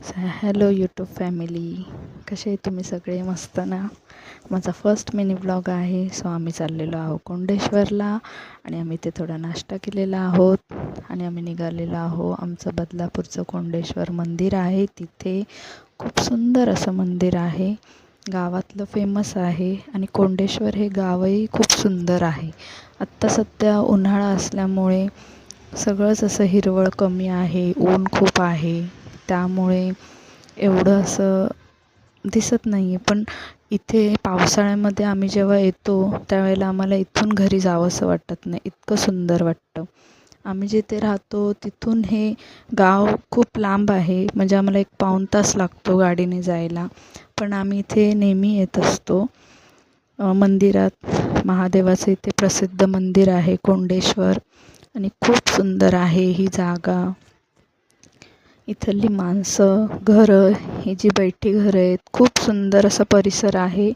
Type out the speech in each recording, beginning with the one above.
Hello YouTube family, कसे आहे तुम्ही सगळे? मस्त ना. माझा फर्स्ट मिनी ब्लॉग आहे. सो आम्ही चाललेलो आहोत कोंडेश्वरला आणि आम्ही ते थोडा नाश्ता केलेला आहोत आणि आम्ही निघालेलो आहोत. आमचं बदलापूरचं कोंडेश्वर मंदिर आहे. तिथे खूप सुंदर असं मंदिर आहे. गावातलं फेमस आहे आणि कोंडेश्वर हे गावही खूप सुंदर आहे. आत्ता सध्या उन्हाळा असल्यामुळे सगळंच असं हिरवळ कमी आहे, ऊन खूप आहे, त्यामुळे एवढं असं दिसत नाही आहे. पण इथे पावसाळ्यामध्ये आम्ही जेव्हा येतो त्यावेळेला आम्हाला इथून घरी जावंसं वाटत नाही, इतकं सुंदर वाटतं. आम्ही जिथे राहतो तिथून हे गाव खूप लांब आहे, म्हणजे आम्हाला 1 पाऊण तास लागतो गाडीने जायला. पण आम्ही इथे नेहमी येत असतो. मंदिरात महादेवाचं इथे प्रसिद्ध मंदिर आहे कोंडेश्वर आणि खूप सुंदर आहे ही जागा. इथली माणसं, घरं, ही जी बैठी घरं आहेत, खूप सुंदर असा परिसर आहे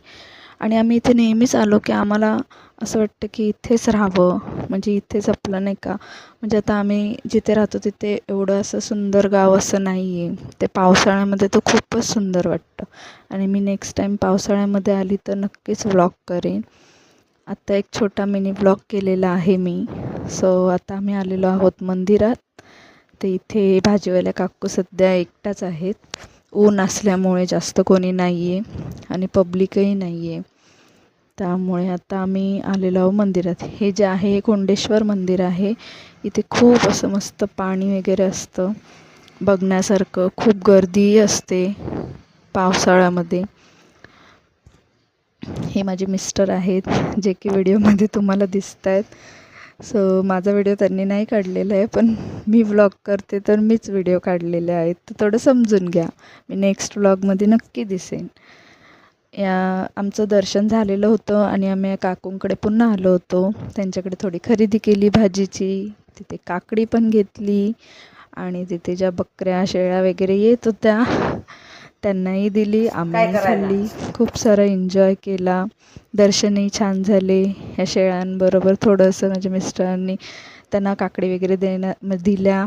आणि आम्ही इथे नेहमीच आलो की आम्हाला असं वाटतं की इथेच राहावं, म्हणजे इथेच आपलं नाही का, म्हणजे आता आम्ही जिथे राहतो तिथे एवढं असं सुंदर गाव असं नाही आहे. ते पावसाळ्यामध्ये तर खूपच सुंदर वाटतं आणि मी नेक्स्ट टाईम पावसाळ्यामध्ये आली तर नक्कीच व्लॉग करेन. आत्ता एक छोटा मिनी व्लॉग केलेला आहे मी. सो आता आम्ही आलेलो आहोत मंदिरात. ते इथे भाजीवाल्या काकू सध्या एकटाच आहेत. ऊन असल्यामुळे जास्त कोणी नाही आहे आणि पब्लिकही नाही आहे. त्यामुळे आता आम्ही आलेलो आहोत मंदिरात. हे जे आहे हे कोंडेश्वर मंदिर आहे. इथे खूप असं मस्त पाणी वगैरे असतं बघण्यासारखं. खूप गर्दीही असते पावसाळ्यामध्ये. हे माझे मिस्टर आहेत, जे की व्हिडिओमध्ये तुम्हाला दिसत आहेत. सो माझा व्हिडिओ त्यांनी नाही काढलेला आहे, पण मी व्लॉग करते तर मीच व्हिडिओ काढलेले आहेत, तर थोडं समजून घ्या. मी नेक्स्ट व्लॉगमध्ये नक्की दिसेन. आमचं दर्शन झालेलं होतं आणि आम्ही काकूंकडे पुन्हा आलो होतो. त्यांच्याकडे थोडी खरेदी केली भाजीची. तिथे काकडी पण घेतली आणि तिथे ज्या बकऱ्या शेळ्या वगैरे येत होत्या त्यांनाही दिली, आम्ही खाल्ली. खूप सारा एन्जॉय केला. दर्शनही छान झाले. ह्या शेळ्यांबरोबर थोडंसं माझ्या मिस्टरांनी त्यांना काकडी वगैरे दिल्या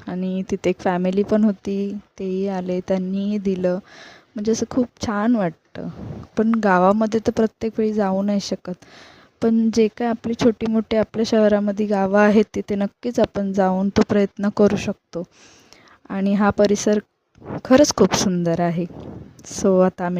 आणि तिथे एक फॅमिली पण होती, तेही आले, त्यांनीही दिलं. म्हणजे असं खूप छान वाटतं. पण गावामध्ये तर प्रत्येक वेळी जाऊ नाही शकत, पण जे काय आपली छोटी मोठी आपल्या शहरामध्ये गावं आहेत तिथे नक्कीच आपण जाऊन तो प्रयत्न करू शकतो आणि हा परिसर खरंच खूप सुंदर आहे. सो आता आम्ही